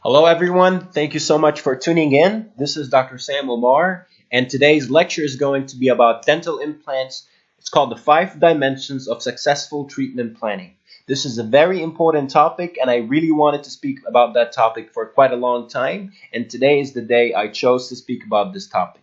Hello everyone, thank you so much for tuning in. This is Dr. Sam Omar, and today's lecture is going to be about dental implants. It's called the 5 dimensions of successful treatment planning. This is a very important topic, and I really wanted to speak about that topic for quite a long time, and today is the day I chose to speak about this topic.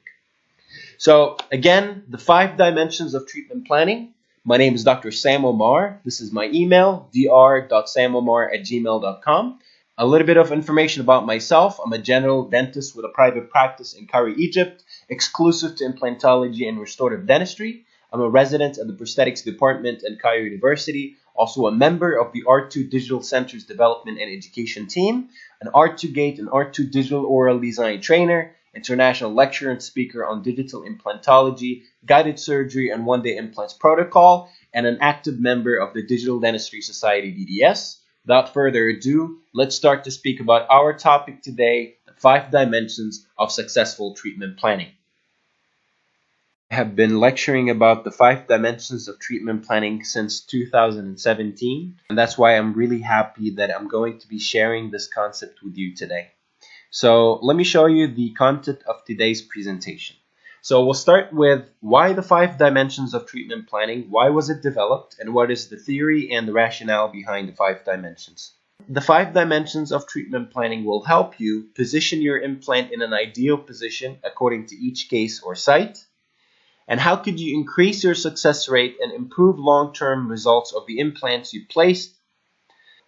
So again, the 5 dimensions of treatment planning. My name is Dr. Sam Omar. This is my email, dr.samomar@gmail.com. A little bit of information about myself. I'm a general dentist with a private practice in Cairo, Egypt, exclusive to implantology and restorative dentistry. I'm a resident at the prosthetics department at Cairo University, also a member of the R2 Digital Center's development and education team, an R2 Gate and R2 Digital Oral Design trainer, international lecturer and speaker on digital implantology, guided surgery, and one-day implants protocol, and an active member of the Digital Dentistry Society DDS. Without further ado, let's start to speak about our topic today, the 5 dimensions of successful treatment planning. I have been lecturing about the 5 dimensions of treatment planning since 2017, and that's why I'm really happy that I'm going to be sharing this concept with you today. So let me show you the content of today's presentation. So we'll start with why the 5 dimensions of treatment planning, why was it developed, and what is the theory and the rationale behind the 5 dimensions. The 5 dimensions of treatment planning will help you position your implant in an ideal position according to each case or site. And how could you increase your success rate and improve long-term results of the implants you placed?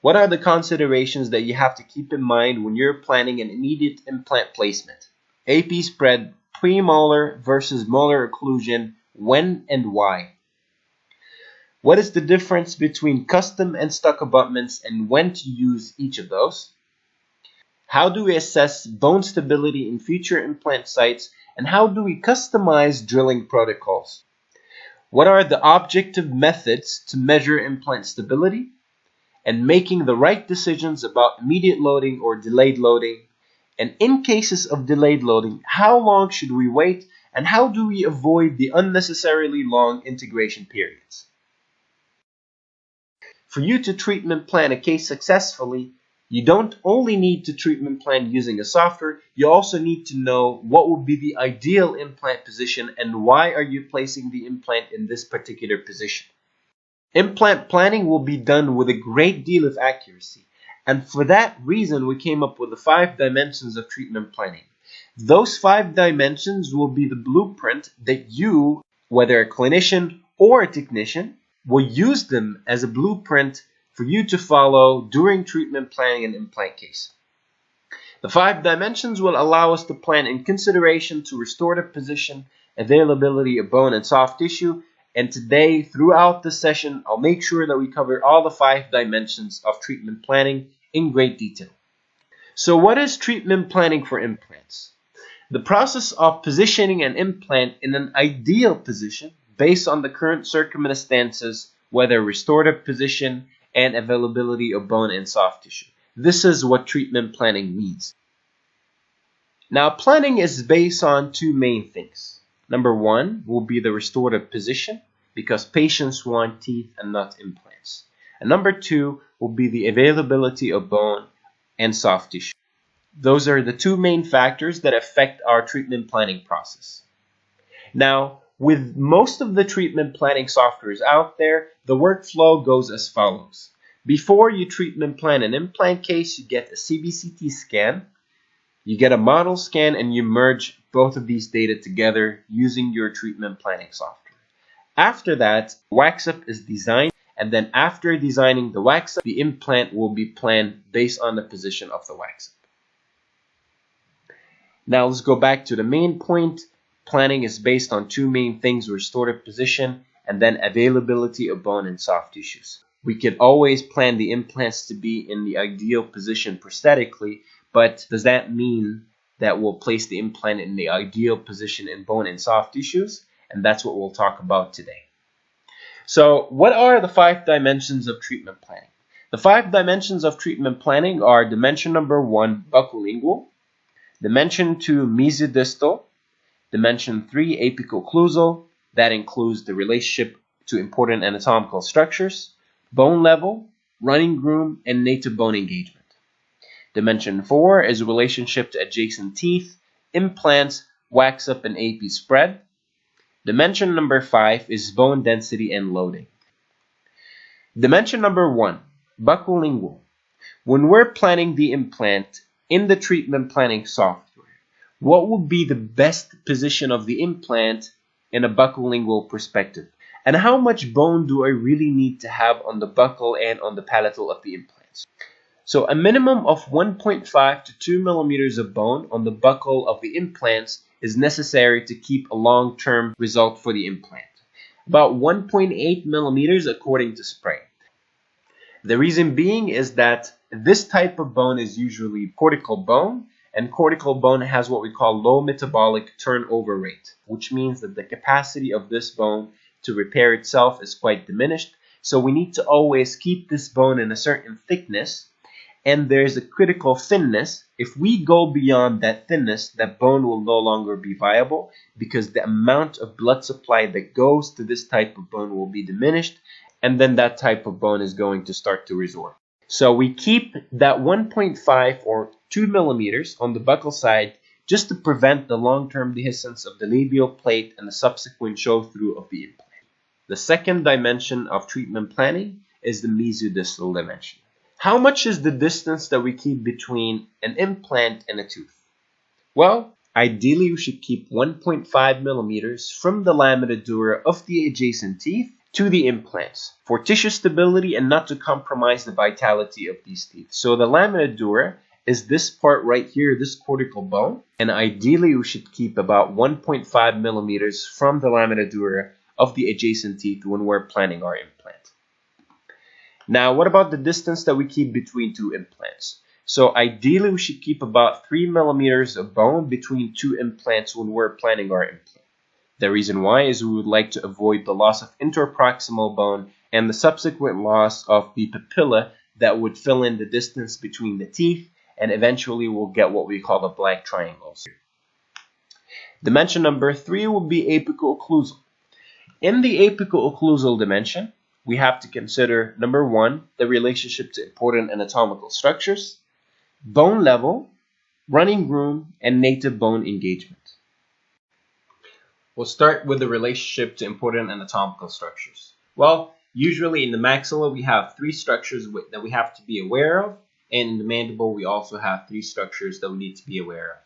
What are the considerations that you have to keep in mind when you're planning an immediate implant placement? AP spread, premolar versus molar occlusion, when and why? What is the difference between custom and stuck abutments and when to use each of those? How do we assess bone stability in future implant sites, and how do we customize drilling protocols? What are the objective methods to measure implant stability and making the right decisions about immediate loading or delayed loading? And in cases of delayed loading, how long should we wait, and how do we avoid the unnecessarily long integration periods? For you to treatment plan a case successfully, you don't only need to treatment plan using a software, you also need to know what would be the ideal implant position and why are you placing the implant in this particular position. Implant planning will be done with a great deal of accuracy. And for that reason, we came up with the 5 dimensions of treatment planning. Those 5 dimensions will be the blueprint that you, whether a clinician or a technician, will use them as a blueprint for you to follow during treatment planning an implant case. The 5 dimensions will allow us to plan in consideration to restorative position, availability of bone and soft tissue, and today, throughout the session, I'll make sure that we cover all the 5 dimensions of treatment planning in great detail. So what is treatment planning for implants? The process of positioning an implant in an ideal position based on the current circumstances, whether restorative position and availability of bone and soft tissue. This is what treatment planning means. Now, planning is based on 2 main things. Number 1 will be the restorative position, because patients want teeth and not implants. And number 2 will be the availability of bone and soft tissue. Those are the 2 main factors that affect our treatment planning process. Now, with most of the treatment planning softwares out there, the workflow goes as follows. Before you treatment plan an implant case, you get a CBCT scan, you get a model scan, and you merge both of these data together using your treatment planning software. After that, waxup is designed, and then after designing the waxup, the implant will be planned based on the position of the waxup. Now let's go back to the main point. Planning is based on 2 main things: restorative position and then availability of bone and soft tissues. We could always plan the implants to be in the ideal position prosthetically, but does that mean that we'll place the implant in the ideal position in bone and soft tissues? And that's what we'll talk about today. So what are the 5 dimensions of treatment planning? The 5 dimensions of treatment planning are dimension number 1, Bucco-Lingual, dimension 2, Mesio-distal, dimension 3, Apico-occlusal, that includes the relationship to important anatomical structures, bone level, running groove, and native bone engagement. Dimension 4 is relationship to adjacent teeth, implants, waxup, and AP spread. Dimension number 5 is bone density and loading. Dimension number 1, Bucco-Lingual. When we're planning the implant in the treatment planning software, what would be the best position of the implant in a Bucco-Lingual perspective? And how much bone do I really need to have on the buccal and on the palatal of the implants? So a minimum of 1.5 to 2 millimeters of bone on the buccal of the implants is necessary to keep a long-term result for the implant. About 1.8 millimeters according to Spray. The reason being is that this type of bone is usually cortical bone, and cortical bone has what we call low metabolic turnover rate, which means that the capacity of this bone to repair itself is quite diminished. So we need to always keep this bone in a certain thickness, and there's a critical thinness. If we go beyond that thinness, that bone will no longer be viable because the amount of blood supply that goes to this type of bone will be diminished, and then that type of bone is going to start to resorb. So we keep that 1.5 or 2 millimeters on the buccal side just to prevent the long-term dehiscence of the labial plate and the subsequent show-through of the implant. The second dimension of treatment planning is the mesio-distal dimension. How much is the distance that we keep between an implant and a tooth? Well, ideally we should keep 1.5 millimeters from the lamina dura of the adjacent teeth to the implants for tissue stability and not to compromise the vitality of these teeth. So the lamina dura is this part right here, this cortical bone, and ideally we should keep about 1.5 millimeters from the lamina dura of the adjacent teeth when we're planning our implant. Now, what about the distance that we keep between two implants? So ideally we should keep about 3 millimeters of bone between two implants when we're planning our implant. The reason why is we would like to avoid the loss of interproximal bone and the subsequent loss of the papilla that would fill in the distance between the teeth, and eventually we'll get what we call the black triangles. Dimension number 3 will be apico-occlusal. In the apico-occlusal dimension, we have to consider number 1, the relationship to important anatomical structures, bone level, running room, and native bone engagement. We'll start with the relationship to important anatomical structures. Well, usually in the maxilla we have 3 structures that we have to be aware of, and in the mandible we also have 3 structures that we need to be aware of.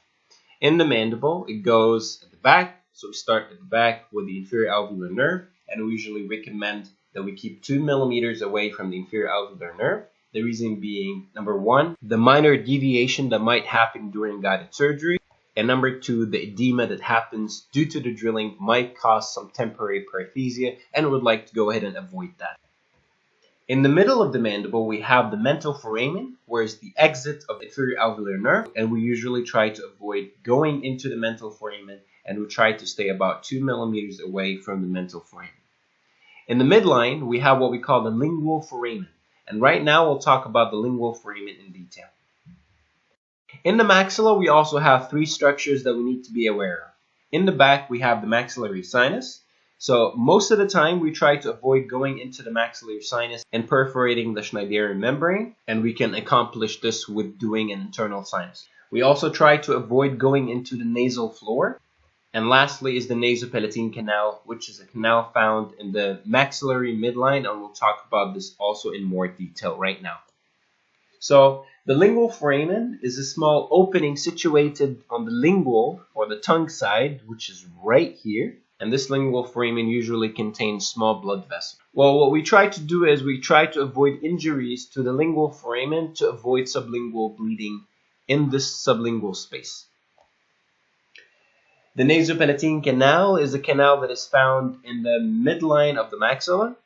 In the mandible, it goes at the back, so we start at the back with the inferior alveolar nerve, and we usually recommend that we keep 2 millimeters away from the inferior alveolar nerve. The reason being, number 1, the minor deviation that might happen during guided surgery, and number 2, the edema that happens due to the drilling might cause some temporary paresthesia, and we would like to go ahead and avoid that. In the middle of the mandible, we have the mental foramen, where is the exit of the inferior alveolar nerve, and we usually try to avoid going into the mental foramen, and we try to stay about 2 millimeters away from the mental foramen. In the midline, we have what we call the lingual foramen, and right now we'll talk about the lingual foramen in detail. In the maxilla, we also have 3 structures that we need to be aware of. In the back, we have the maxillary sinus. So most of the time, we try to avoid going into the maxillary sinus and perforating the Schneiderian membrane, and we can accomplish this with doing an internal sinus. We also try to avoid going into the nasal floor. And lastly is the nasopalatine canal, which is a canal found in the maxillary midline, and we'll talk about this also in more detail right now. So the lingual foramen is a small opening situated on the lingual or the tongue side, which is right here. And this lingual foramen usually contains small blood vessels. Well, what we try to do is we try to avoid injuries to the lingual foramen to avoid sublingual bleeding in this sublingual space. The nasopalatine canal is a canal that is found in the midline of the maxilla,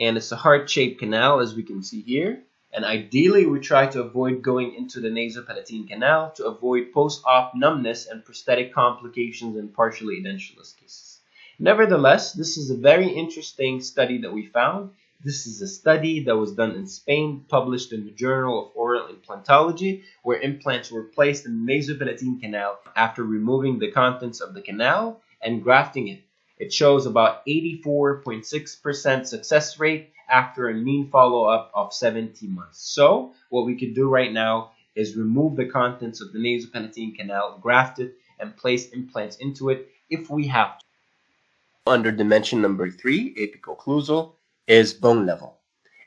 and it's a heart-shaped canal, as we can see here. And ideally, we try to avoid going into the nasopalatine canal to avoid post-op numbness and prosthetic complications in partially edentulous cases. Nevertheless, this is a very interesting study that we found. This is a study that was done in Spain, published in the Journal of Oral Implantology, where implants were placed in the nasopalatine canal after removing the contents of the canal and grafting it. It shows about 84.6% success rate after a mean follow-up of 17 months. So what we could do right now is remove the contents of the nasopalatine canal, graft it, and place implants into it if we have to. Under dimension number 3, apico-occlusal, is bone level.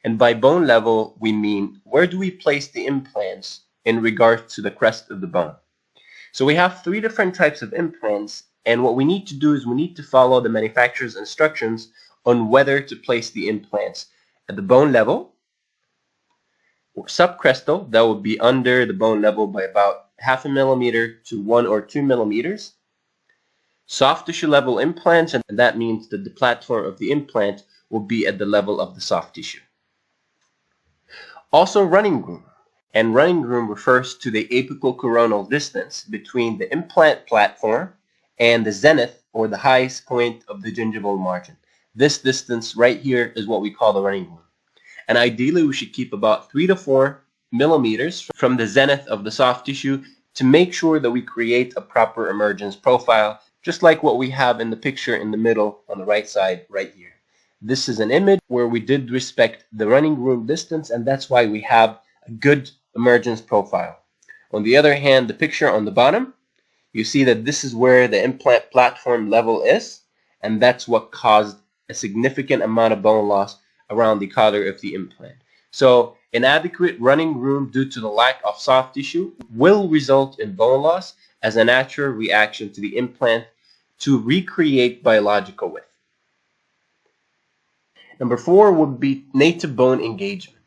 And by bone level, we mean where do we place the implants in regards to the crest of the bone. So we have 3 different types of implants, and what we need to do is we need to follow the manufacturer's instructions on whether to place the implants at the bone level, or subcrestal, that would be under the bone level by about 0.5 millimeter to 1 or 2 millimeters. Soft tissue level implants, and that means that the platform of the implant will be at the level of the soft tissue. Also running room, and running room refers to the apical-coronal distance between the implant platform and the zenith or the highest point of the gingival margin. This distance right here is what we call the running room. And ideally we should keep about 3 to 4 millimeters from the zenith of the soft tissue to make sure that we create a proper emergence profile, just like what we have in the picture in the middle on the right side right here. This is an image where we did respect the running room distance, and that's why we have a good emergence profile. On the other hand, the picture on the bottom, you see that this is where the implant platform level is, and that's what caused a significant amount of bone loss around the collar of the implant. So inadequate running room due to the lack of soft tissue will result in bone loss as a natural reaction to the implant to recreate biological width. Number 4 would be native bone engagement.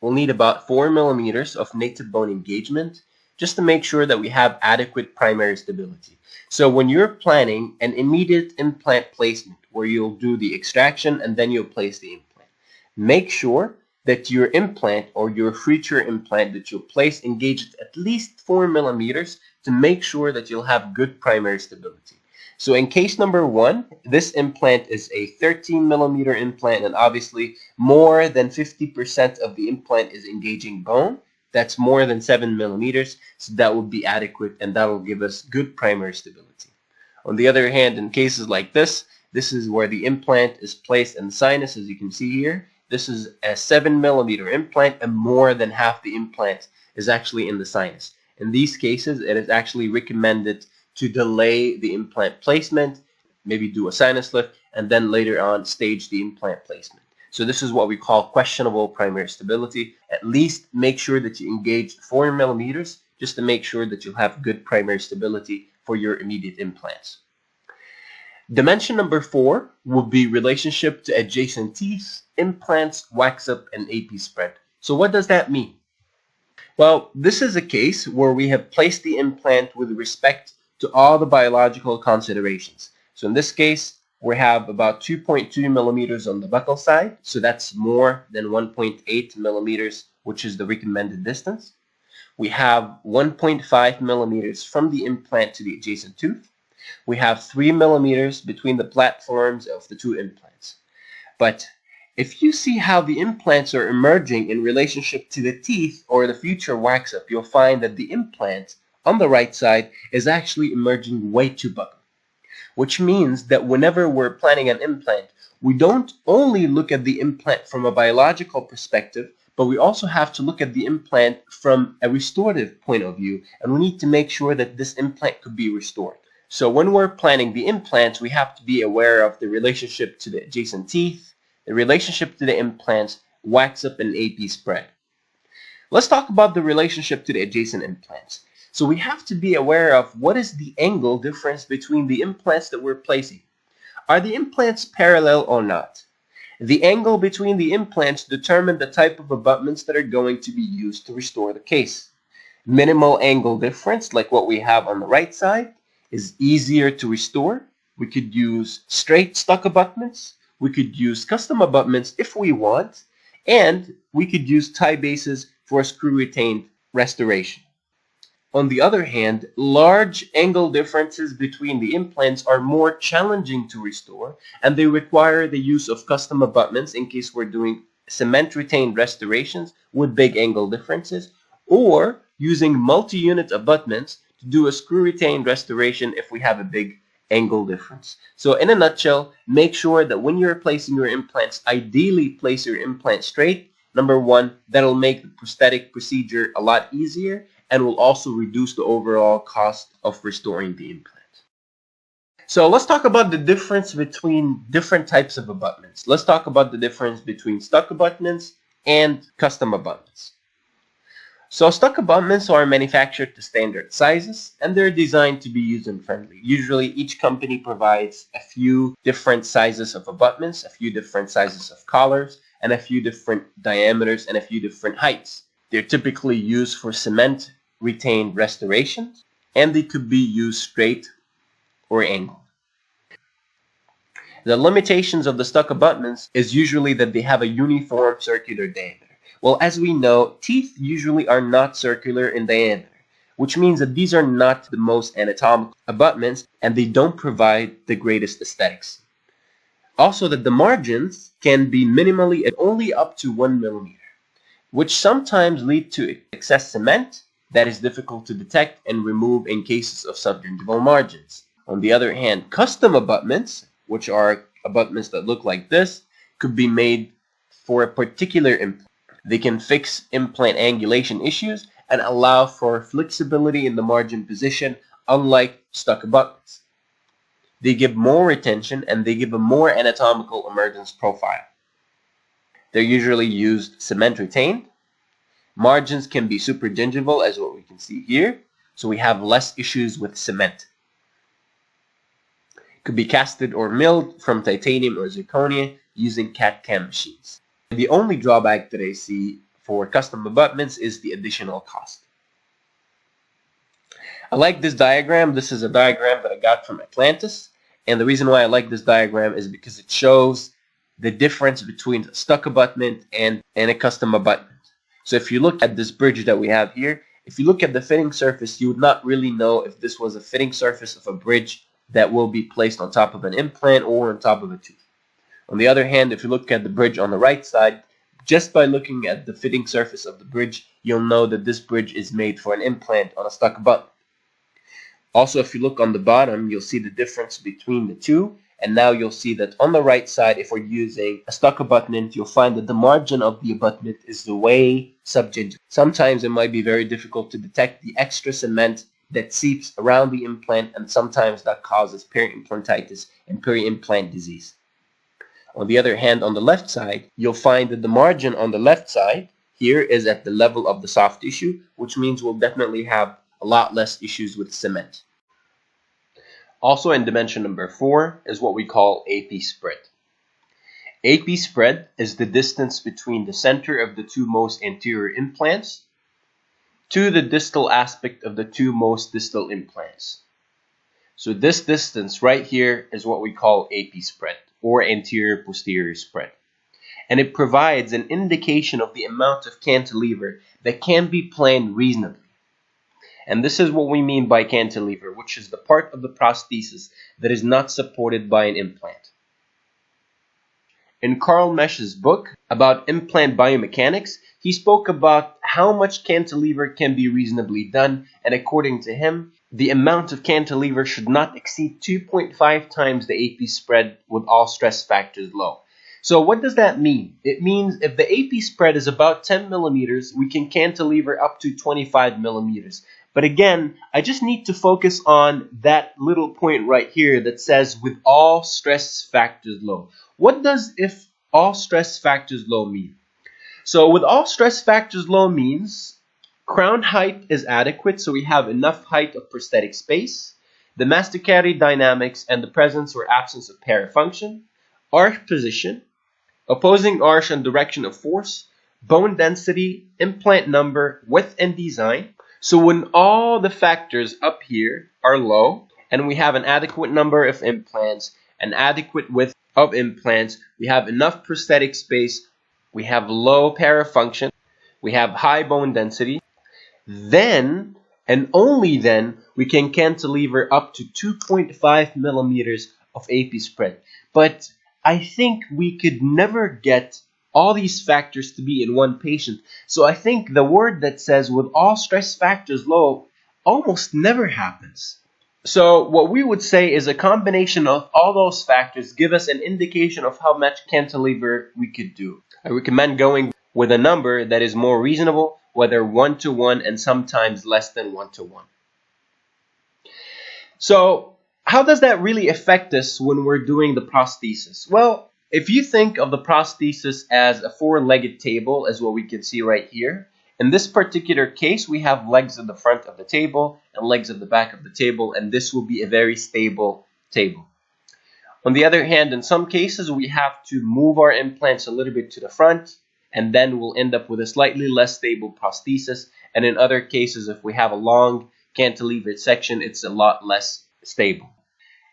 We'll need about 4 millimeters of native bone engagement just to make sure that we have adequate primary stability. So when you're planning an immediate implant placement where you'll do the extraction and then you'll place the implant, make sure that your implant or your future implant that you'll place engages at least 4 millimeters to make sure that you'll have good primary stability. So in case number 1, this implant is a 13 millimeter implant, and obviously more than 50% of the implant is engaging bone. That's more than 7 millimeters, so that will be adequate and that will give us good primary stability. On the other hand, in cases like this is where the implant is placed in the sinus, as you can see here. This is a 7 millimeter implant and more than half the implant is actually in the sinus. In these cases, it is actually recommended to delay the implant placement, maybe do a sinus lift, and then later on stage the implant placement. So this is what we call questionable primary stability. At least make sure that you engage 4 millimeters just to make sure that you'll have good primary stability for your immediate implants. Dimension number 4 will be relationship to adjacent teeth, implants, wax-up, and AP spread. So what does that mean? Well, this is a case where we have placed the implant with respect to all the biological considerations. So in this case, we have about 2.2 millimeters on the buccal side, so that's more than 1.8 millimeters, which is the recommended distance. We have 1.5 millimeters from the implant to the adjacent tooth. We have 3 millimeters between the platforms of the 2 implants. But if you see how the implants are emerging in relationship to the teeth or the future wax-up, you'll find that the implant on the right side is actually emerging way too buccal, which means that whenever we're planning an implant, we don't only look at the implant from a biological perspective, but we also have to look at the implant from a restorative point of view, and we need to make sure that this implant could be restored. So when we're planning the implants, we have to be aware of the relationship to the adjacent teeth, the relationship to the implants, wax-up, and AP spread. Let's talk about the relationship to the adjacent implants. So we have to be aware of what is the angle difference between the implants that we're placing. Are the implants parallel or not? The angle between the implants determine the type of abutments that are going to be used to restore the case. Minimal angle difference, like what we have on the right side, is easier to restore. We could use straight stuck abutments. We could use custom abutments if we want. And we could use tie bases for screw-retained restoration. On the other hand, large angle differences between the implants are more challenging to restore, and they require the use of custom abutments in case we're doing cement-retained restorations with big angle differences, or using multi-unit abutments to do a screw-retained restoration if we have a big angle difference. So in a nutshell, make sure that when you're placing your implants, ideally place your implant straight. Number 1, that'll make the prosthetic procedure a lot easier. and will also reduce the overall cost of restoring the implant. So let's talk about the difference between different types of abutments. Let's talk about the difference between stuck abutments and custom abutments. So stuck abutments are manufactured to standard sizes, and they're designed to be user-friendly. Usually each company provides a few different sizes of abutments, a few different sizes of collars, and a few different diameters and a few different heights. They're typically used for cement retained restorations, and they could be used straight or angled. The limitations of the stuck abutments is usually that they have a uniform circular diameter. Well, as we know, teeth usually are not circular in diameter, which means that these are not the most anatomical abutments and they don't provide the greatest aesthetics. Also, that the margins can be minimally and only up to 1 millimeter, which sometimes lead to excess cement that is difficult to detect and remove in cases of subgingival margins. On the other hand, custom abutments, which are abutments that look like this, could be made for a particular implant. They can fix implant angulation issues and allow for flexibility in the margin position, unlike stuck abutments. They give more retention and they give a more anatomical emergence profile. They're usually used cement retained. Margins can be supergingival, as what we can see here, so we have less issues with cement. Could be casted or milled from titanium or zirconia using CAD/CAM machines. The only drawback that I see for custom abutments is the additional cost. I like this diagram. This is a diagram that I got from Atlantis, and the reason why I like this diagram is because it shows the difference between a stuck abutment and a custom abutment. So if you look at this bridge that we have here, if you look at the fitting surface, you would not really know if this was a fitting surface of a bridge that will be placed on top of an implant or on top of a tooth. On the other hand, if you look at the bridge on the right side, just by looking at the fitting surface of the bridge, you'll know that this bridge is made for an implant on a stuck abutment. Also, if you look on the bottom, you'll see the difference between the two. And now you'll see that on the right side, if we're using a stuck abutment, you'll find that the margin of the abutment is the way subgingival. Sometimes it might be very difficult to detect the extra cement that seeps around the implant, and sometimes that causes peri-implantitis and peri-implant disease. On the other hand, on the left side, you'll find that the margin on the left side here is at the level of the soft tissue, which means we'll definitely have a lot less issues with cement. Also in dimension number 4 is what we call AP spread. AP spread is the distance between the center of the two most anterior implants to the distal aspect of the two most distal implants. So this distance right here is what we call AP spread, or anterior-posterior spread. And it provides an indication of the amount of cantilever that can be planned reasonably. And this is what we mean by cantilever, which is the part of the prosthesis that is not supported by an implant. In Carl Mesch's book about implant biomechanics, he spoke about how much cantilever can be reasonably done, and according to him, the amount of cantilever should not exceed 2.5 times the AP spread with all stress factors low. So what does that mean? It means if the AP spread is about 10 millimeters, we can cantilever up to 25 millimeters. But again, I just need to focus on that little point right here that says with all stress factors low. What does if all stress factors low mean? So with all stress factors low means crown height is adequate, so we have enough height of prosthetic space, the masticatory dynamics and the presence or absence of parafunction, arch position, opposing arch and direction of force, bone density, implant number, width and design. So when all the factors up here are low and we have an adequate number of implants, an adequate width of implants, we have enough prosthetic space, we have low parafunction, we have high bone density, then and only then we can cantilever up to 2.5 millimeters of AP spread. But I think we could never get all these factors to be in one patient. So I think the word that says with all stress factors low almost never happens. So what we would say is a combination of all those factors give us an indication of how much cantilever we could do. I recommend going with a number that is more reasonable, whether 1-to-1 and sometimes less than 1-to-1. So how does that really affect us when we're doing the prosthesis? Well, if you think of the prosthesis as a four-legged table, as what we can see right here, in this particular case, we have legs at the front of the table and legs at the back of the table, and this will be a very stable table. On the other hand, in some cases, we have to move our implants a little bit to the front, and then we'll end up with a slightly less stable prosthesis. And in other cases, if we have a long cantilevered section, it's a lot less stable.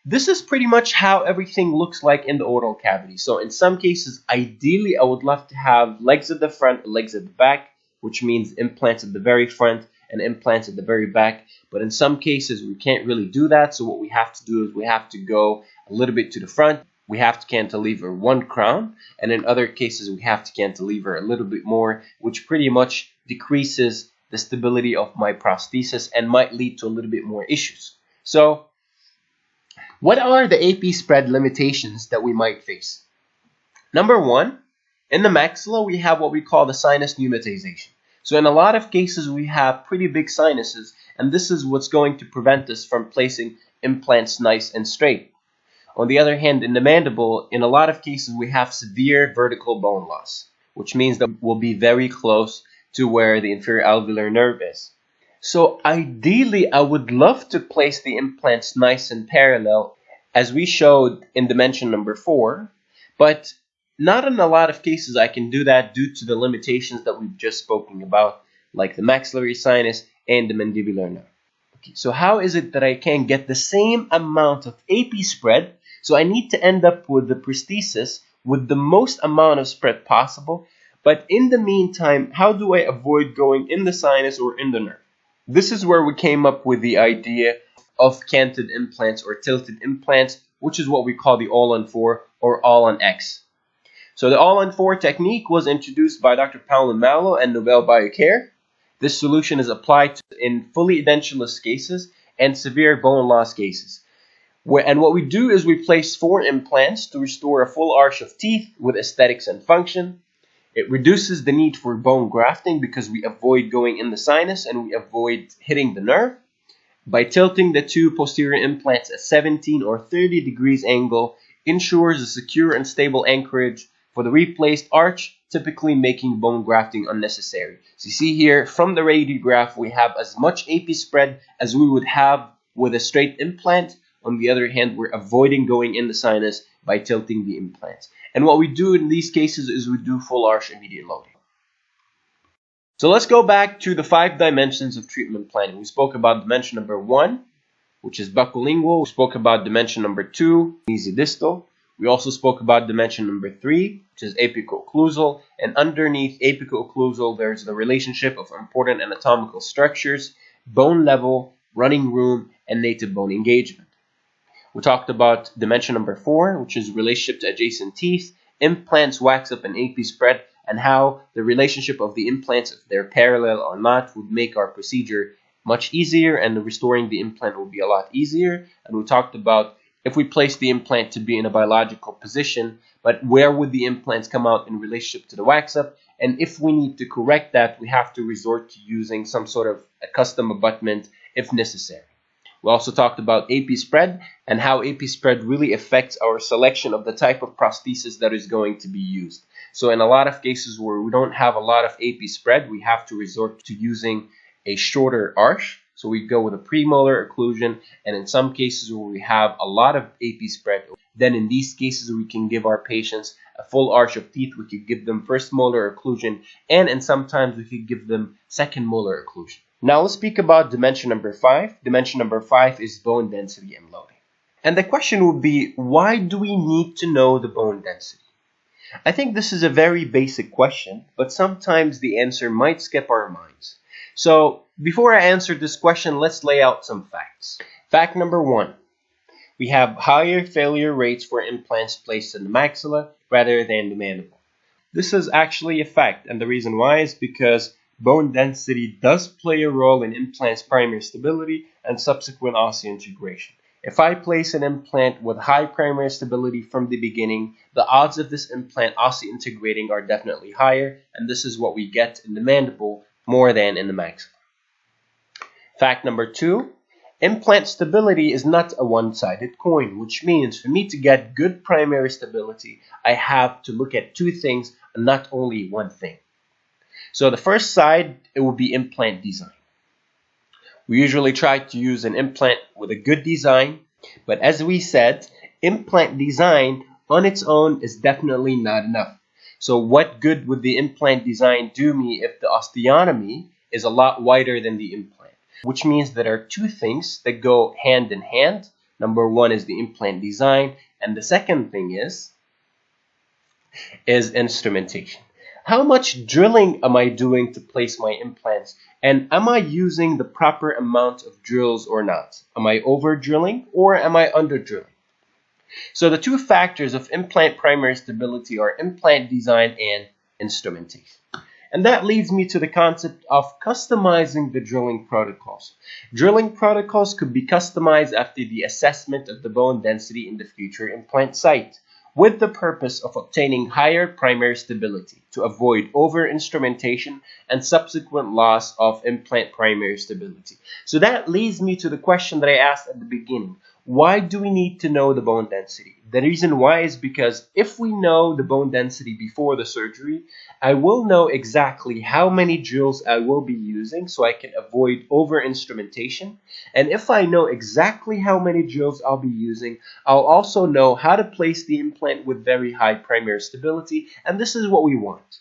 This is pretty much how everything looks like in the oral cavity. So in some cases, ideally, I would love to have legs at the front and legs at the back, which means implants at the very front and implants at the very back. But in some cases, we can't really do that. So what we have to do is we have to go a little bit to the front. We have to cantilever one crown. And in other cases, we have to cantilever a little bit more, which pretty much decreases the stability of my prosthesis and might lead to a little bit more issues. So what are the AP spread limitations that we might face? Number one, in the maxilla, we have what we call the sinus pneumatization. So in a lot of cases, we have pretty big sinuses, and this is what's going to prevent us from placing implants nice and straight. On the other hand, in the mandible, in a lot of cases, we have severe vertical bone loss, which means that we'll be very close to where the inferior alveolar nerve is. So ideally, I would love to place the implants nice and parallel, as we showed in dimension number 4, but not in a lot of cases I can do that due to the limitations that we've just spoken about, like the maxillary sinus and the mandibular nerve. Okay, so how is it that I can get the same amount of AP spread? So I need to end up with the prosthesis with the most amount of spread possible, but in the meantime, how do I avoid going in the sinus or in the nerve? This is where we came up with the idea of canted implants or tilted implants, which is what we call the all-on-4 or all-on-X. So the all-on-4 technique was introduced by Dr. Paolo Malo and Nobel Biocare. This solution is applied in fully edentulous cases and severe bone loss cases. And what we do is we place 4 implants to restore a full arch of teeth with aesthetics and function. It reduces the need for bone grafting because we avoid going in the sinus and we avoid hitting the nerve. By tilting the 2 posterior implants at 17 or 30 degrees angle, ensures a secure and stable anchorage for the replaced arch, typically making bone grafting unnecessary. So you see here from the radiograph, we have as much AP spread as we would have with a straight implant. On the other hand, we're avoiding going in the sinus by tilting the implants. And what we do in these cases is we do full arch immediate loading. So let's go back to the 5 dimensions of treatment planning. We spoke about dimension number 1, which is Bucco-Lingual. We spoke about dimension number 2, Mesio-distal. We also spoke about dimension number 3, which is Apico-occlusal. And underneath Apico-occlusal, there's the relationship of important anatomical structures, bone level, running room, and native bone engagement. We talked about dimension number 4, which is relationship to adjacent teeth, implants, waxup, and AP spread, and how the relationship of the implants, if they're parallel or not, would make our procedure much easier, and restoring the implant will be a lot easier. And we talked about if we place the implant to be in a biological position, but where would the implants come out in relationship to the waxup? And if we need to correct that, we have to resort to using some sort of a custom abutment if necessary. We also talked about AP spread and how AP spread really affects our selection of the type of prosthesis that is going to be used. So in a lot of cases where we don't have a lot of AP spread, we have to resort to using a shorter arch. So we go with a premolar occlusion, and in some cases where we have a lot of AP spread, then in these cases we can give our patients a full arch of teeth. We could give them first molar occlusion, and sometimes we could give them second molar occlusion. Now let's speak about dimension number 5. Dimension number 5 is bone density and loading. And the question would be, why do we need to know the bone density? I think this is a very basic question, but sometimes the answer might skip our minds. So before I answer this question, let's lay out some facts. Fact number 1, we have higher failure rates for implants placed in the maxilla rather than the mandible. This is actually a fact, and the reason why is because bone density does play a role in implant's primary stability and subsequent osseointegration. If I place an implant with high primary stability from the beginning, the odds of this implant osseointegrating are definitely higher, and this is what we get in the mandible more than in the maxilla. Fact number 2, implant stability is not a one-sided coin, which means for me to get good primary stability, I have to look at 2 things and not only one thing. So the first side, it will be implant design. We usually try to use an implant with a good design, but as we said, implant design on its own is definitely not enough. So what good would the implant design do me if the osteotomy is a lot wider than the implant? Which means there are 2 things that go hand in hand. Number 1 is the implant design, and the second thing is instrumentation. How much drilling am I doing to place my implants? And am I using the proper amount of drills or not? Am I over drilling or am I under drilling? So the 2 factors of implant primary stability are implant design and instrumentation. And that leads me to the concept of customizing the drilling protocols. Drilling protocols could be customized after the assessment of the bone density in the future implant site, with the purpose of obtaining higher primary stability to avoid over-instrumentation and subsequent loss of implant primary stability. So that leads me to the question that I asked at the beginning. Why do we need to know the bone density? The reason why is because if we know the bone density before the surgery, I will know exactly how many drills I will be using so I can avoid over-instrumentation. And if I know exactly how many drills I'll be using, I'll also know how to place the implant with very high primary stability, and this is what we want.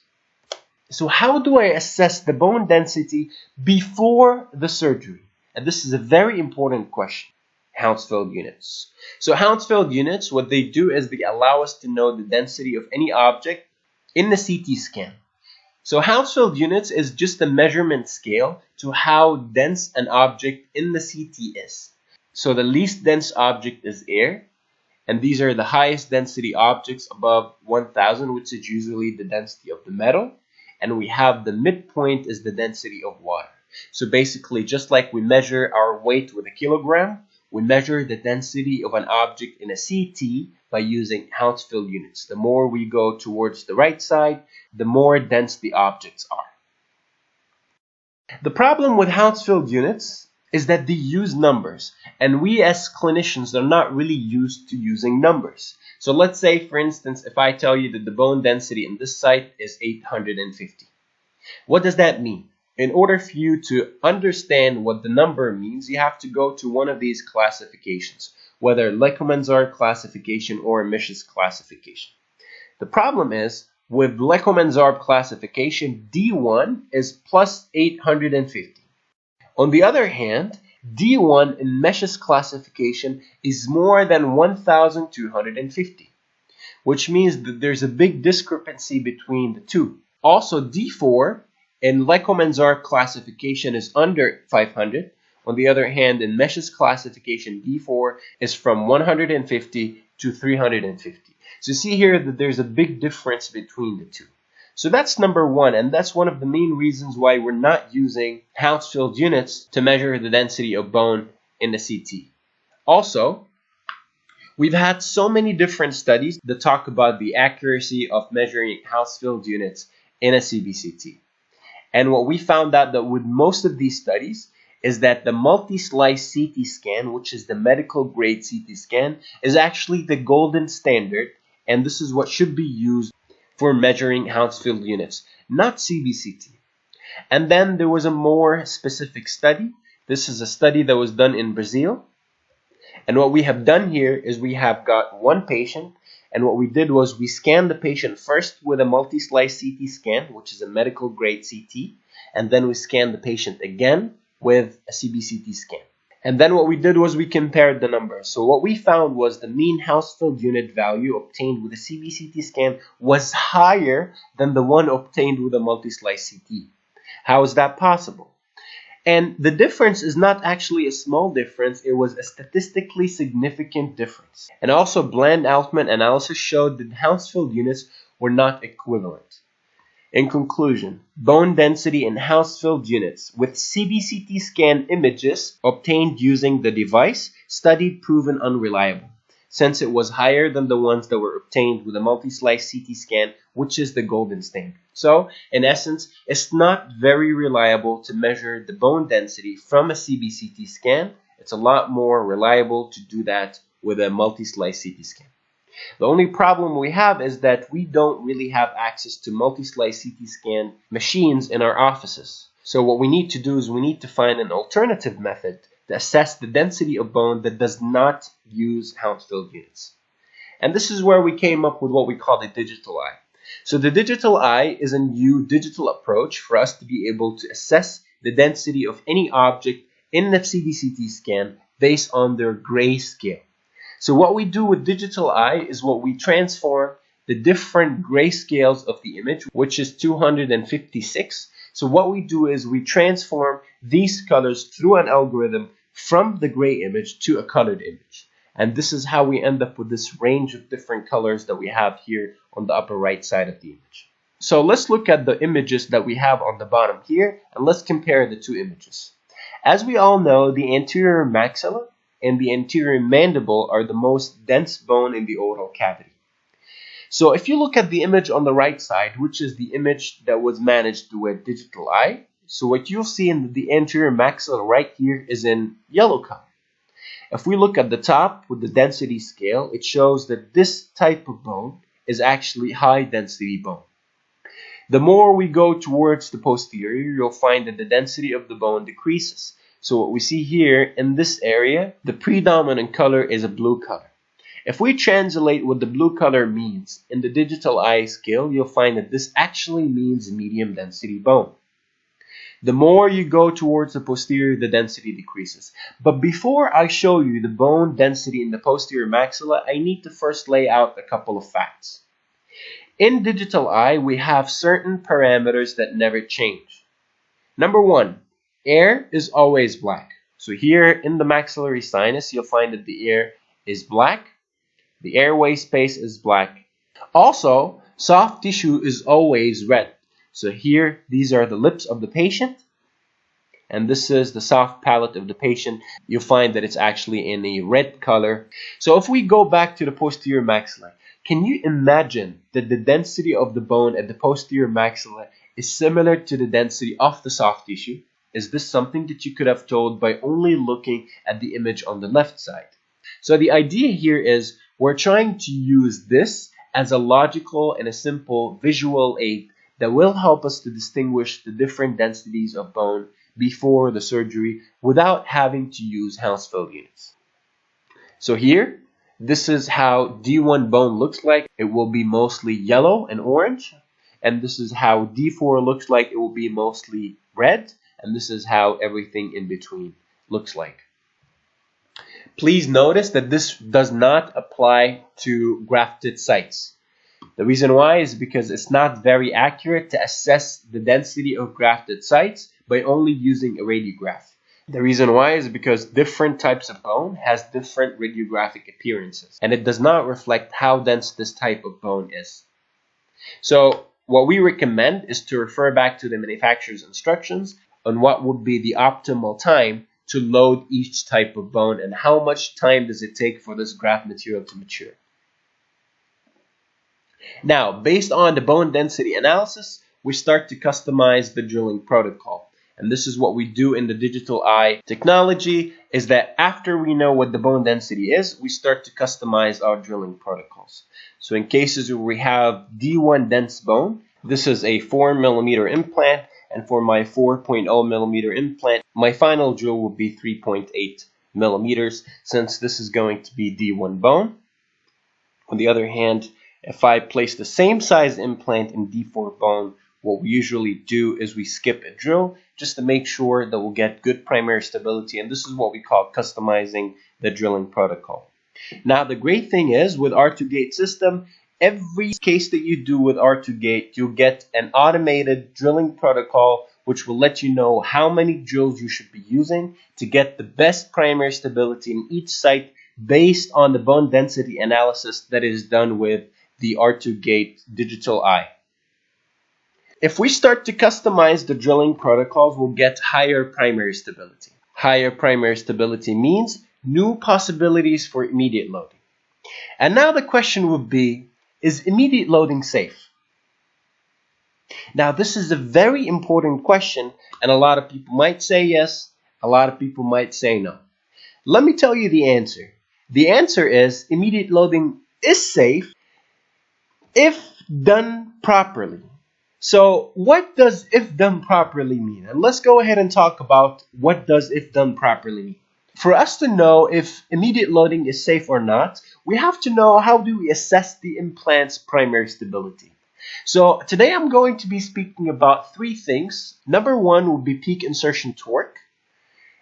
So how do I assess the bone density before the surgery? And this is a very important question. Hounsfield units. So Hounsfield units, what they do is they allow us to know the density of any object in the CT scan. So Hounsfield units is just a measurement scale to how dense an object in the CT is. So the least dense object is air, and these are the highest density objects above 1000, which is usually the density of the metal, and we have the midpoint is the density of water. So basically, just like we measure our weight with a kilogram, we measure the density of an object in a CT by using Hounsfield units. The more we go towards the right side, the more dense the objects are. The problem with Hounsfield units is that they use numbers, and we as clinicians are not really used to using numbers. So let's say, for instance, if I tell you that the bone density in this site is 850. What does that mean? In order for you to understand what the number means, you have to go to one of these classifications, whether Leco-Manzar classification or Misch's classification. The problem is, with Leco-Manzar classification, D1 is plus 850. On the other hand, D1 in Misch's classification is more than 1250, which means that there's a big discrepancy between the two. Also, D4 in Leco-Manzar classification is under 500. On the other hand, in Misch's classification, D4 is from 150 to 350. So see here that there's a big difference between the two. So that's number 1, and that's one of the main reasons why we're not using Hounsfield units to measure the density of bone in the CT. Also, we've had so many different studies that talk about the accuracy of measuring Hounsfield units in a CBCT. And what we found out that with most of these studies is that the multi-slice CT scan, which is the medical grade CT scan, is actually the golden standard, and this is what should be used for measuring Hounsfield units, not CBCT. And then there was a more specific study. This is a study that was done in Brazil. And what we have done here is we have got one patient, and what we did was we scanned the patient first with a multi-slice CT scan, which is a medical grade CT, and then we scanned the patient again with a CBCT scan. And then what we did was we compared the numbers. So what we found was the mean Hounsfield unit value obtained with a CBCT scan was higher than the one obtained with a multi-slice CT. How is that possible? And the difference is not actually a small difference, it was a statistically significant difference. And also Bland-Altman analysis showed that Hounsfield units were not equivalent. In conclusion, bone density in Hounsfield units with CBCT scan images obtained using the device studied proven unreliable. since it was higher than the ones that were obtained with a multi-slice CT scan, which is the golden standard. So, in essence, it's not very reliable to measure the bone density from a CBCT scan. It's a lot more reliable to do that with a multi-slice CT scan. The only problem we have is that we don't really have access to multi-slice CT scan machines in our offices. So what we need to do is we need to find an alternative method to assess the density of bone that does not use Hounsfield units. And this is where we came up with what we call the digital eye. So the digital eye is a new digital approach for us to be able to assess the density of any object in the CBCT scan based on their grayscale. So what we do with digital eye is what we transform the different grayscales of the image, which is 256. So what we do is we transform these colors through an algorithm from the gray image to a colored image. And this is how we end up with this range of different colors that we have here on the upper right side of the image. So let's look at the images that we have on the bottom here, and let's compare the two images. As we all know, the anterior maxilla and the anterior mandible are the most dense bone in the oral cavity. So if you look at the image on the right side, which is the image that was managed with digital eye, so what you'll see in the anterior maxilla right here is in yellow color. If we look at the top with the density scale, it shows that this type of bone is actually high density bone. The more we go towards the posterior, you'll find that the density of the bone decreases. So what we see here in this area, the predominant color is a blue color. If we translate what the blue color means in the digital eye scale, you'll find that this actually means medium density bone. The more you go towards the posterior, the density decreases. But before I show you the bone density in the posterior maxilla, I need to first lay out a couple of facts. In digital eye, we have certain parameters that never change. Number one, air is always black. So here in the maxillary sinus, you'll find that the air is black. The airway space is black. Also, soft tissue is always red. So here, these are the lips of the patient. And this is the soft palate of the patient. You'll find that it's actually in a red color. So if we go back to the posterior maxilla, can you imagine that the density of the bone at the posterior maxilla is similar to the density of the soft tissue? Is this something that you could have told by only looking at the image on the left side? So the idea here is we're trying to use this as a logical and a simple visual aid that will help us to distinguish the different densities of bone before the surgery without having to use Hounsfield units. So here, this is how D1 bone looks like. It will be mostly yellow and orange. And this is how D4 looks like. It will be mostly red. And this is how everything in between looks like. Please notice that this does not apply to grafted sites. The reason why is because it's not very accurate to assess the density of grafted sites by only using a radiograph. The reason why is because different types of bone has different radiographic appearances, and it does not reflect how dense this type of bone is. So what we recommend is to refer back to the manufacturer's instructions on what would be the optimal time to load each type of bone and how much time does it take for this graft material to mature. Now, based on the bone density analysis, we start to customize the drilling protocol. And this is what we do in the digital eye technology, is that after we know what the bone density is, we start to customize our drilling protocols. So in cases where we have D1 dense bone, this is a 4mm implant, and for my 4.0mm implant, my final drill will be 3.8 millimeters, since this is going to be D1 bone. On the other hand, if I place the same size implant in D4 bone, what we usually do is we skip a drill just to make sure that we'll get good primary stability, and this is what we call customizing the drilling protocol. Now, the great thing is with R2 gate system, every case that you do with R2 gate, you'll get an automated drilling protocol which will let you know how many drills you should be using to get the best primary stability in each site based on the bone density analysis that is done with the R2 gate digital eye. If we start to customize the drilling protocols, we'll get higher primary stability. Higher primary stability means new possibilities for immediate loading. And now the question would be, is immediate loading safe? Now this is a very important question, and a lot of people might say yes, a lot of people might say no. Let me tell you the answer. The answer is immediate loading is safe if done properly. So what does if done properly mean? And let's go ahead and talk about what does if done properly mean. For us to know if immediate loading is safe or not, we have to know how do we assess the implant's primary stability. So today I'm going to be speaking about three things. Number one will be peak insertion torque.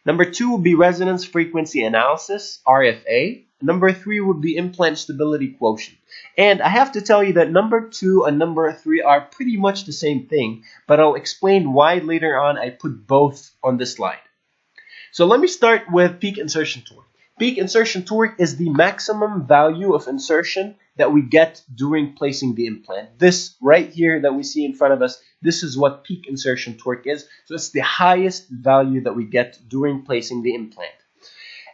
Number two will be resonance frequency analysis, RFA. Number three would be implant stability quotient. And I have to tell you that number two and number three are pretty much the same thing, but I'll explain why later on I put both on this slide. So let me start with peak insertion torque. Peak insertion torque is the maximum value of insertion that we get during placing the implant. This right here that we see in front of us, this is what peak insertion torque is. So it's the highest value that we get during placing the implant.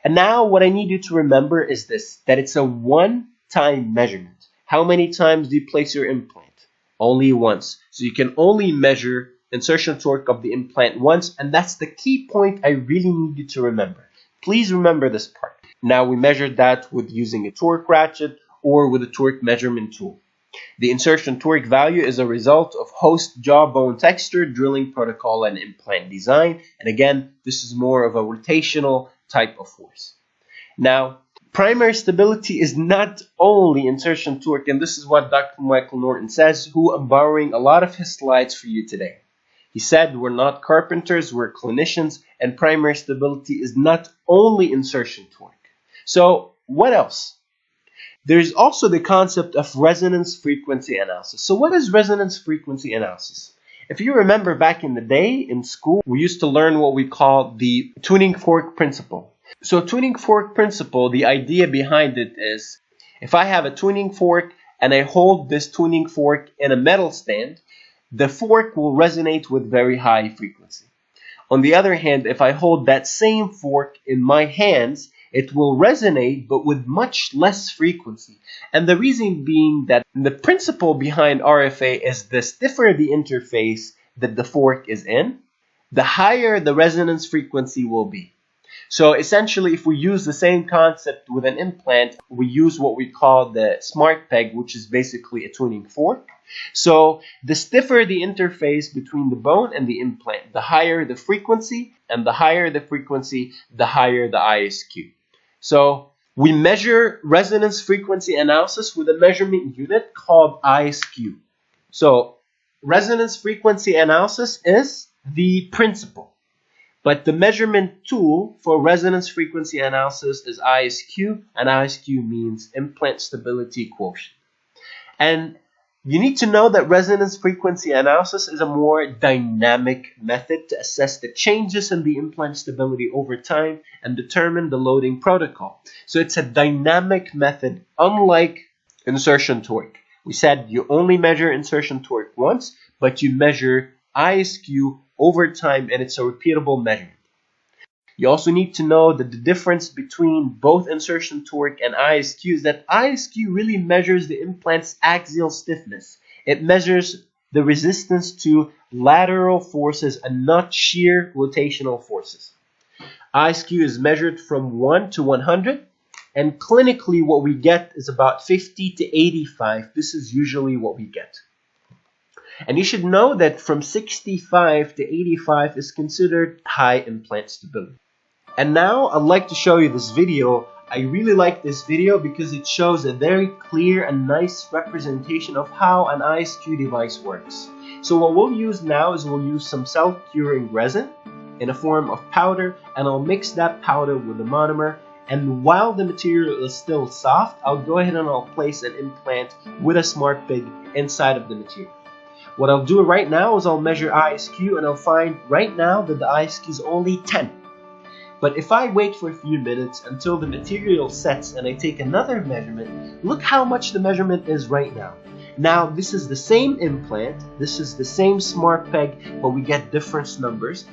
And now what I need you to remember is this, that it's a one-time measurement. How many times do you place your implant? Only once. So you can only measure insertion torque of the implant once, and that's the key point I really need you to remember. Please remember this part. Now we measured that with using a torque ratchet or with a torque measurement tool. The insertion torque value is a result of host jawbone texture, drilling protocol, and implant design. And again, this is more of a rotational type of force. Now, primary stability is not only insertion torque, and this is what Dr. Michael Norton says, who I'm borrowing a lot of his slides for you today. He said, we're not carpenters, we're clinicians, and primary stability is not only insertion torque. So, what else? There's also the concept of resonance frequency analysis. So what is resonance frequency analysis? If you remember back in the day in school, we used to learn what we call the tuning fork principle. So tuning fork principle, the idea behind it is, if I have a tuning fork and I hold this tuning fork in a metal stand, the fork will resonate with very high frequency. On the other hand, if I hold that same fork in my hands, it will resonate but with much less frequency. And the reason being that the principle behind RFA is the stiffer the interface that the fork is in, the higher the resonance frequency will be. So essentially, if we use the same concept with an implant, we use what we call the smart peg, which is basically a tuning fork. So the stiffer the interface between the bone and the implant, the higher the frequency, and the higher the frequency, the higher the ISQ. So we measure resonance frequency analysis with a measurement unit called ISQ. So resonance frequency analysis is the principle, but the measurement tool for resonance frequency analysis is ISQ, and ISQ means implant stability quotient. And you need to know that resonance frequency analysis is a more dynamic method to assess the changes in the implant stability over time and determine the loading protocol. So it's a dynamic method, unlike insertion torque. We said you only measure insertion torque once, but you measure ISQ over time, and it's a repeatable measurement. You also need to know that the difference between both insertion torque and ISQ is that ISQ really measures the implant's axial stiffness. It measures the resistance to lateral forces and not shear rotational forces. ISQ is measured from 1 to 100, and clinically what we get is about 50 to 85. This is usually what we get. And you should know that from 65 to 85 is considered high implant stability. And now I'd like to show you this video. I really like this video because it shows a very clear and nice representation of how an ISQ device works. So what we'll use now is we'll use some self-curing resin in a form of powder, and I'll mix that powder with the monomer. And while the material is still soft, I'll go ahead and I'll place an implant with a smart pig inside of the material. What I'll do right now is I'll measure ISQ, and I'll find right now that the ISQ is only 10. But if I wait for a few minutes until the material sets and I take another measurement, look how much the measurement is right now. Now this is the same implant, this is the same smart peg, but we get different numbers.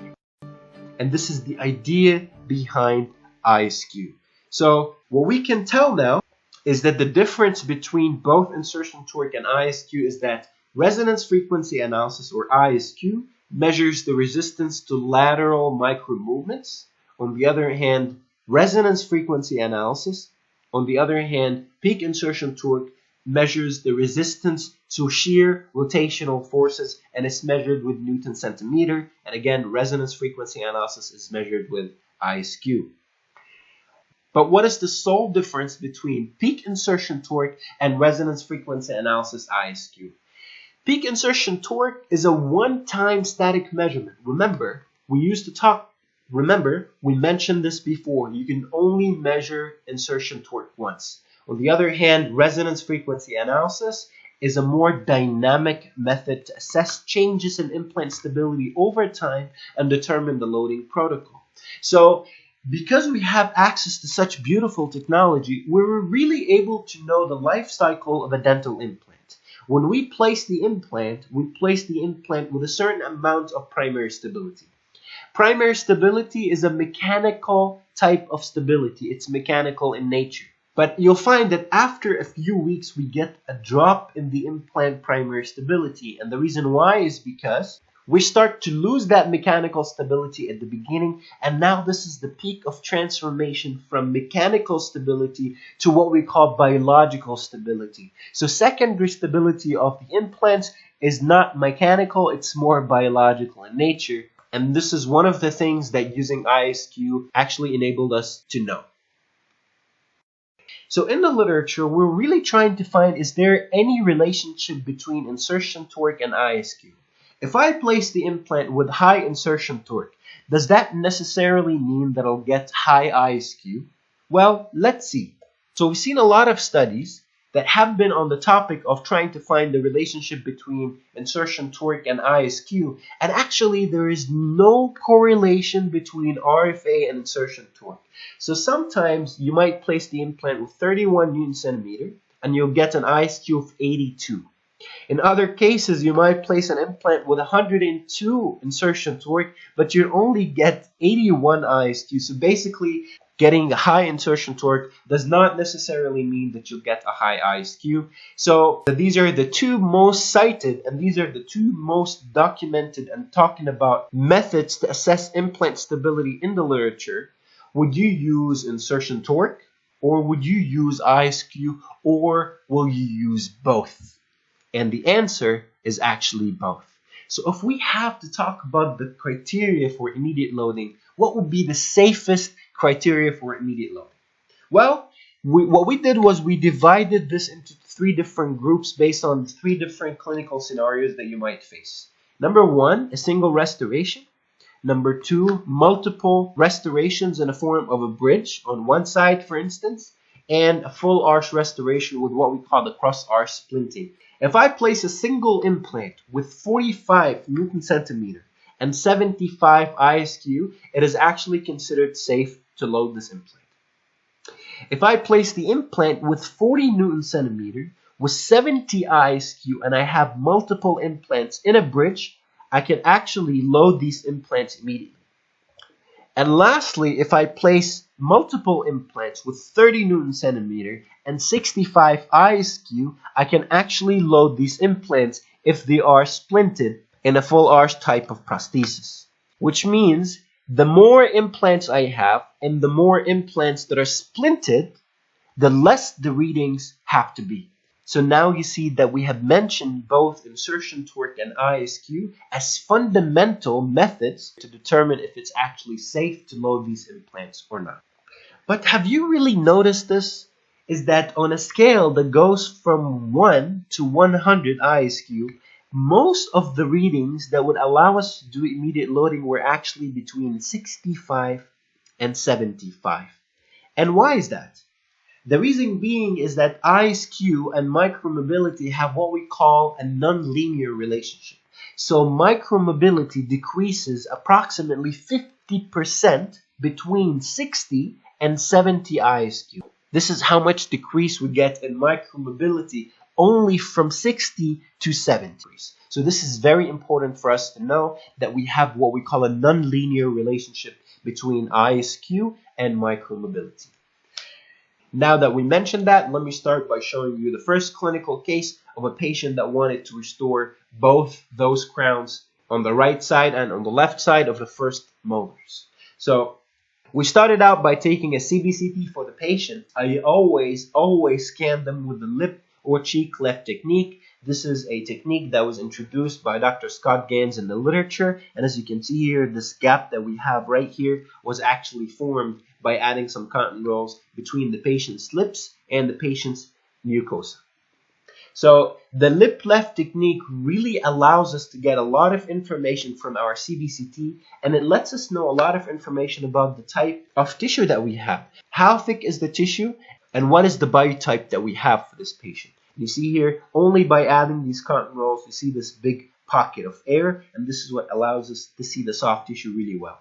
And this is the idea behind ISQ. So what we can tell now is that the difference between both insertion torque and ISQ is that resonance frequency analysis, or ISQ, measures the resistance to lateral micro movements. On the other hand, resonance frequency analysis, on the other hand, peak insertion torque measures the resistance to shear rotational forces and is measured with Newton centimeter. And again, resonance frequency analysis is measured with ISQ. But what is the sole difference between peak insertion torque and resonance frequency analysis ISQ? Peak insertion torque is a one-time static measurement. Remember, we mentioned this before. You can only measure insertion torque once. On the other hand, resonance frequency analysis is a more dynamic method to assess changes in implant stability over time and determine the loading protocol. So, because we have access to such beautiful technology, we're really able to know the life cycle of a dental implant. When we place the implant, we place the implant with a certain amount of primary stability. Primary stability is a mechanical type of stability. It's mechanical in nature. But you'll find that after a few weeks, we get a drop in the implant primary stability. And the reason why is because we start to lose that mechanical stability at the beginning, and now this is the peak of transformation from mechanical stability to what we call biological stability. So secondary stability of the implants is not mechanical, it's more biological in nature. And this is one of the things that using ISQ actually enabled us to know. So in the literature, we're really trying to find, is there any relationship between insertion torque and ISQ? If I place the implant with high insertion torque, does that necessarily mean that I'll get high ISQ? Well, let's see. So we've seen a lot of studies that have been on the topic of trying to find the relationship between insertion torque and ISQ, and actually there is no correlation between RFA and insertion torque. So sometimes you might place the implant with 31 Newton centimeter and you'll get an ISQ of 82. In other cases, you might place an implant with 102 insertion torque, but you only get 81 ISQ. So basically, getting a high insertion torque does not necessarily mean that you'll get a high ISQ. So these are the two most cited, and these are the two most documented and talking about methods to assess implant stability in the literature. Would you use insertion torque, or would you use ISQ, or will you use both? And the answer is actually both. So if we have to talk about the criteria for immediate loading, what would be the safest criteria for immediate loading? Well, what we did was we divided this into three different groups based on three different clinical scenarios that you might face. Number one, a single restoration. Number two, multiple restorations in the form of a bridge on one side, for instance, and a full arch restoration with what we call the cross arch splinting. If I place a single implant with 45 Newton centimeter and 75 ISQ, it is actually considered safe to load this implant. If I place the implant with 40 Newton centimeter with 70 ISQ and I have multiple implants in a bridge, I can actually load these implants immediately. And lastly, if I place multiple implants with 30 Newton centimeter and 65 ISQ, I can actually load these implants if they are splinted in a full arch type of prosthesis. Which means the more implants I have and the more implants that are splinted, the less the readings have to be. So now you see that we have mentioned both insertion torque and ISQ as fundamental methods to determine if it's actually safe to load these implants or not. But have you really noticed this? Is that on a scale that goes from 1 to 100 ISQ, most of the readings that would allow us to do immediate loading were actually between 65 and 75. And why is that? The reason being is that ISQ and micromobility have what we call a nonlinear relationship. So micromobility decreases approximately 50% between 60 and 70 ISQ. This is how much decrease we get in micromobility only from 60 to 70. So this is very important for us to know that we have what we call a nonlinear relationship between ISQ and micromobility. Now that we mentioned that, let me start by showing you the first clinical case of a patient that wanted to restore both those crowns on the right side and on the left side of the first molars. So we started out by taking a CBCT for the patient. I always scan them with the lip or cheek cleft technique. This is a technique that was introduced by Dr. Scott Gans in the literature. And as you can see here, this gap that we have right here was actually formed by adding some cotton rolls between the patient's lips and the patient's mucosa. So the lip cleft technique really allows us to get a lot of information from our CBCT, and it lets us know a lot of information about the type of tissue that we have. How thick is the tissue, and what is the biotype that we have for this patient? You see here, only by adding these cotton rolls, you see this big pocket of air, and this is what allows us to see the soft tissue really well.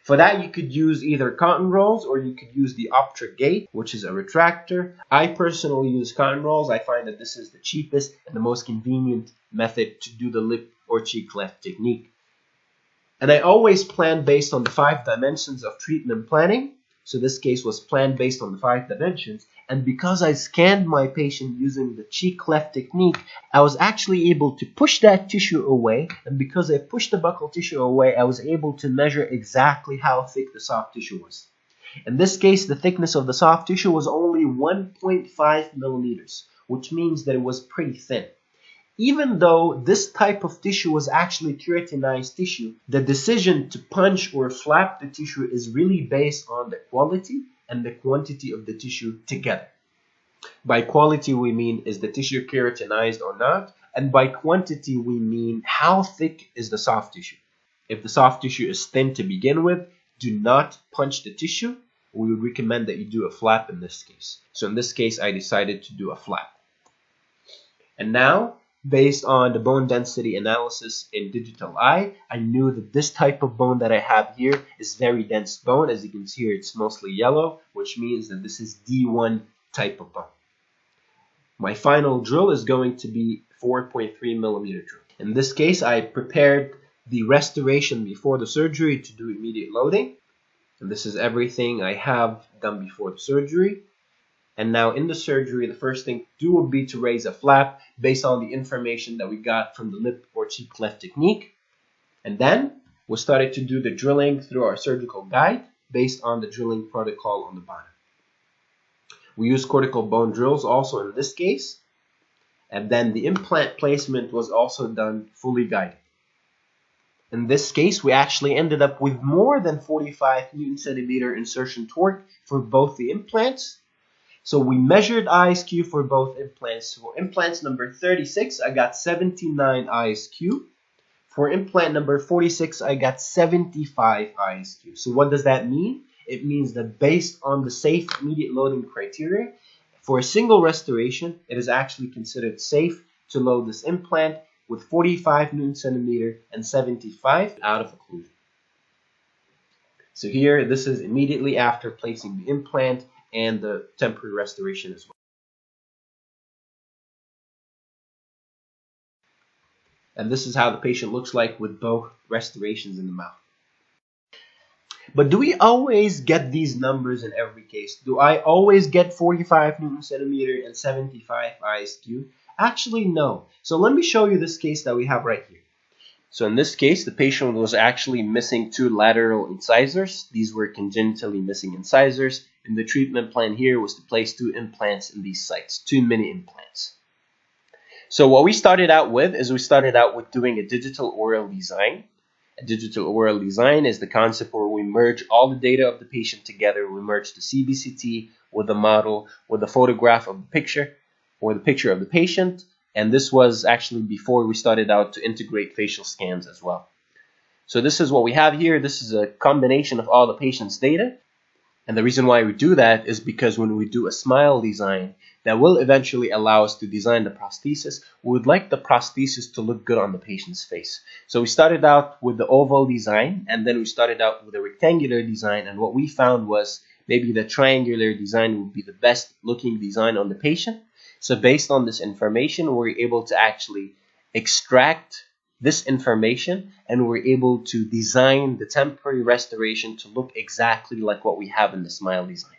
For that, you could use either cotton rolls or you could use the Optra Gate, which is a retractor. I personally use cotton rolls. I find that this is the cheapest and the most convenient method to do the lip or cheek cleft technique. And I always plan based on the 5 dimensions of treatment planning. So this case was planned based on the 5 dimensions. And because I scanned my patient using the cheek cleft technique, I was actually able to push that tissue away. And because I pushed the buccal tissue away, I was able to measure exactly how thick the soft tissue was. In this case, the thickness of the soft tissue was only 1.5 millimeters, which means that it was pretty thin. Even though this type of tissue was actually keratinized tissue, the decision to punch or flap the tissue is really based on the quality and the quantity of the tissue together. By quality, we mean is the tissue keratinized or not, and by quantity, we mean how thick is the soft tissue. If the soft tissue is thin to begin with, do not punch the tissue. We would recommend that you do a flap in this case. So in this case, I decided to do a flap. And now, based on the bone density analysis in digital eye, I knew that this type of bone that I have here is very dense bone. As you can see here, it's mostly yellow, which means that this is D1 type of bone. My final drill is going to be 4.3 millimeter drill. In this case, I prepared the restoration before the surgery to do immediate loading. And this is everything I have done before the surgery. And now in the surgery, the first thing to do would be to raise a flap based on the information that we got from the lip or cheek cleft technique. And then we started to do the drilling through our surgical guide based on the drilling protocol on the bottom. We used cortical bone drills also in this case. And then the implant placement was also done fully guided. In this case, we actually ended up with more than 45 Newton centimeter insertion torque for both the implants. So we measured ISQ for both implants. For implants number 36, I got 79 ISQ. For implant number 46, I got 75 ISQ. So what does that mean? It means that based on the safe immediate loading criteria, for a single restoration, it is actually considered safe to load this implant with 45 Newton centimeter and 75 out of occlusion. So here, this is immediately after placing the implant and the temporary restoration as well. And this is how the patient looks like with both restorations in the mouth. But do we always get these numbers in every case? Do I always get 45 Newton centimeter and 75 ISQ? Actually, no. So let me show you this case that we have right here. So in this case, the patient was actually missing 2 lateral incisors. These were congenitally missing incisors. And the treatment plan here was to place 2 implants in these sites, 2 mini implants. So what we started out with is doing a digital oral design. A digital oral design is the concept where we merge all the data of the patient together. We merge the CBCT with the model, with the photograph of the picture, or the picture of the patient. And this was actually before we started out to integrate facial scans as well. So this is what we have here. This is a combination of all the patient's data. And the reason why we do that is because when we do a smile design that will eventually allow us to design the prosthesis, we would like the prosthesis to look good on the patient's face. So we started out with the oval design, and then we started out with a rectangular design. And what we found was maybe the triangular design would be the best looking design on the patient. So based on this information, we're able to actually extract this information, and we're able to design the temporary restoration to look exactly like what we have in the smile design.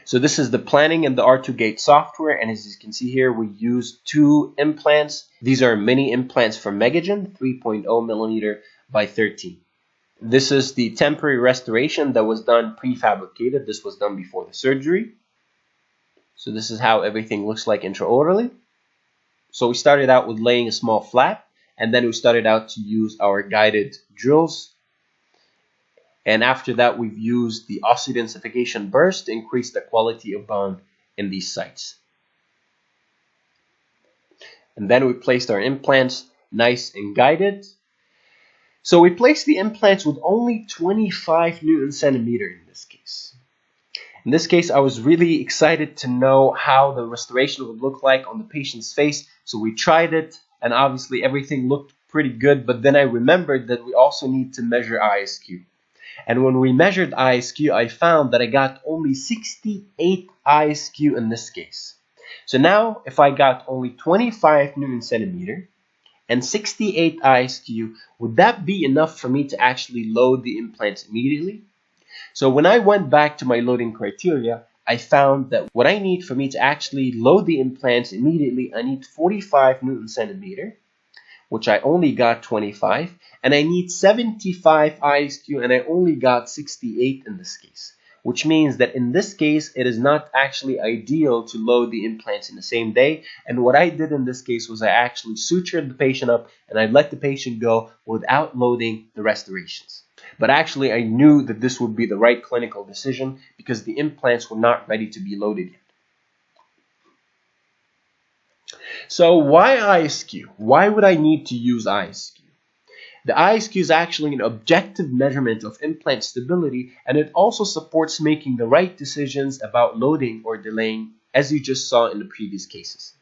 So this is the planning and the R2Gate software, and as you can see here, we use 2 implants. These are mini implants from Megagen, 3.0 millimeter by 13. This is the temporary restoration that was done prefabricated. This was done before the surgery. So this is how everything looks like intraorally. So we started out with laying a small flap, and then we started out to use our guided drills. And after that, we've used the osseodensification burst to increase the quality of bone in these sites. And then we placed our implants nice and guided. So we placed the implants with only 25 Newton centimeter in this case. In this case, I was really excited to know how the restoration would look like on the patient's face. So we tried it, and obviously everything looked pretty good. But then I remembered that we also need to measure ISQ. And when we measured ISQ, I found that I got only 68 ISQ in this case. So now, if I got only 25 Newton centimeter and 68 ISQ, would that be enough for me to actually load the implants immediately? So when I went back to my loading criteria, I found that what I need for me to actually load the implants immediately, I need 45 Newton centimeter, which I only got 25, and I need 75 ISQ, and I only got 68 in this case, which means that in this case, it is not actually ideal to load the implants in the same day. And what I did in this case was I actually sutured the patient up, and I let the patient go without loading the restorations. But actually, I knew that this would be the right clinical decision because the implants were not ready to be loaded yet. So why ISQ? Why would I need to use ISQ? The ISQ is actually an objective measurement of implant stability, and it also supports making the right decisions about loading or delaying, as you just saw in the previous cases.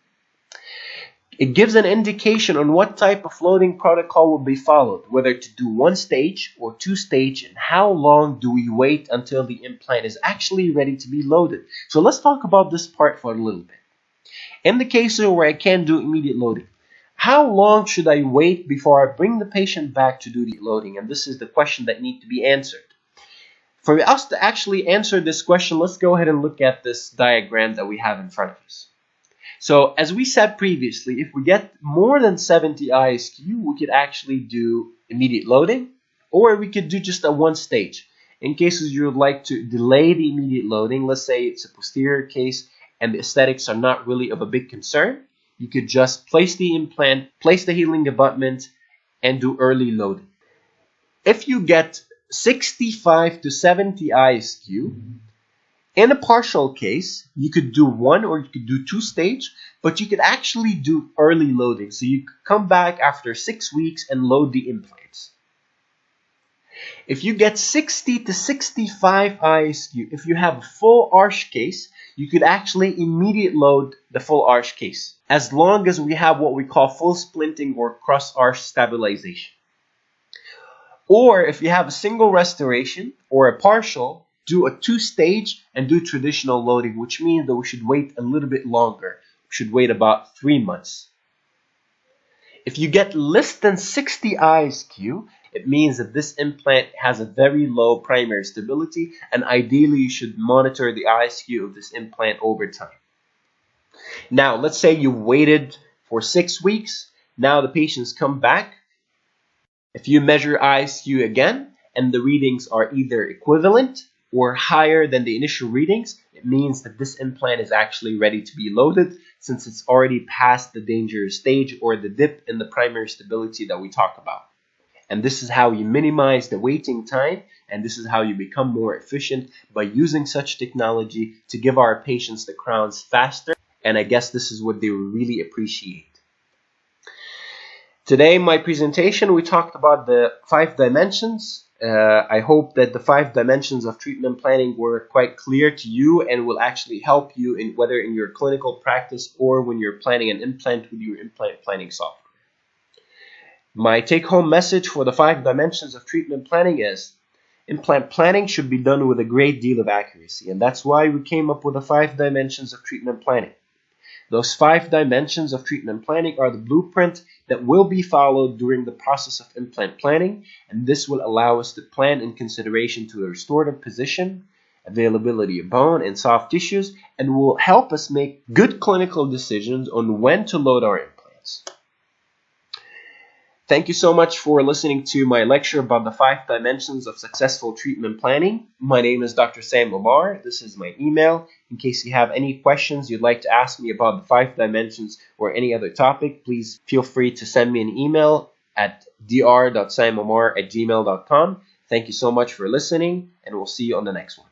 It gives an indication on what type of loading protocol will be followed, whether to do 1 stage or 2 stage, and how long do we wait until the implant is actually ready to be loaded. So let's talk about this part for a little bit. In the cases where I can't do immediate loading, how long should I wait before I bring the patient back to do the loading? And this is the question that needs to be answered. For us to actually answer this question, let's go ahead and look at this diagram that we have in front of us. So as we said previously, if we get more than 70 ISQ, we could actually do immediate loading, or we could do just a 1 stage. In cases you would like to delay the immediate loading, let's say it's a posterior case and the aesthetics are not really of a big concern, you could just place the implant, place the healing abutment, and do early loading. If you get 65 to 70 ISQ, in a partial case, you could do 1 or you could do 2 stage, but you could actually do early loading. So you could come back after 6 weeks and load the implants. If you get 60 to 65 ISQ, if you have a full arch case, you could actually immediate load the full arch case, as long as we have what we call full splinting or cross arch stabilization. Or if you have a single restoration or a partial, do a 2 stage and do traditional loading, which means that we should wait a little bit longer. We should wait about 3 months. If you get less than 60 ISQ, it means that this implant has a very low primary stability, and ideally you should monitor the ISQ of this implant over time. Now, let's say you waited for 6 weeks. Now the patients come back. If you measure ISQ again, and the readings are either equivalent or higher than the initial readings, it means that this implant is actually ready to be loaded, since it's already past the dangerous stage or the dip in the primary stability that we talk about. And this is how you minimize the waiting time, and this is how you become more efficient by using such technology to give our patients the crowns faster, and I guess this is what they will really appreciate. Today in my presentation, we talked about the 5 dimensions. I hope that the 5 dimensions of treatment planning were quite clear to you and will actually help you in whether in your clinical practice or when you're planning an implant with your implant planning software. My take-home message for the 5 dimensions of treatment planning is implant planning should be done with a great deal of accuracy, and that's why we came up with the 5 dimensions of treatment planning. Those 5 dimensions of treatment planning are the blueprint that will be followed during the process of implant planning, and this will allow us to plan in consideration to a restorative position availability of bone and soft tissues, and will help us make good clinical decisions on when to load our implants. Thank you so much for listening to my lecture about the 5 dimensions of successful treatment planning. My name is Dr. Sam Omar. This is my email. In case you have any questions you'd like to ask me about the 5 dimensions or any other topic, please feel free to send me an email at dr.samomar@gmail.com. Thank you so much for listening, and we'll see you on the next one.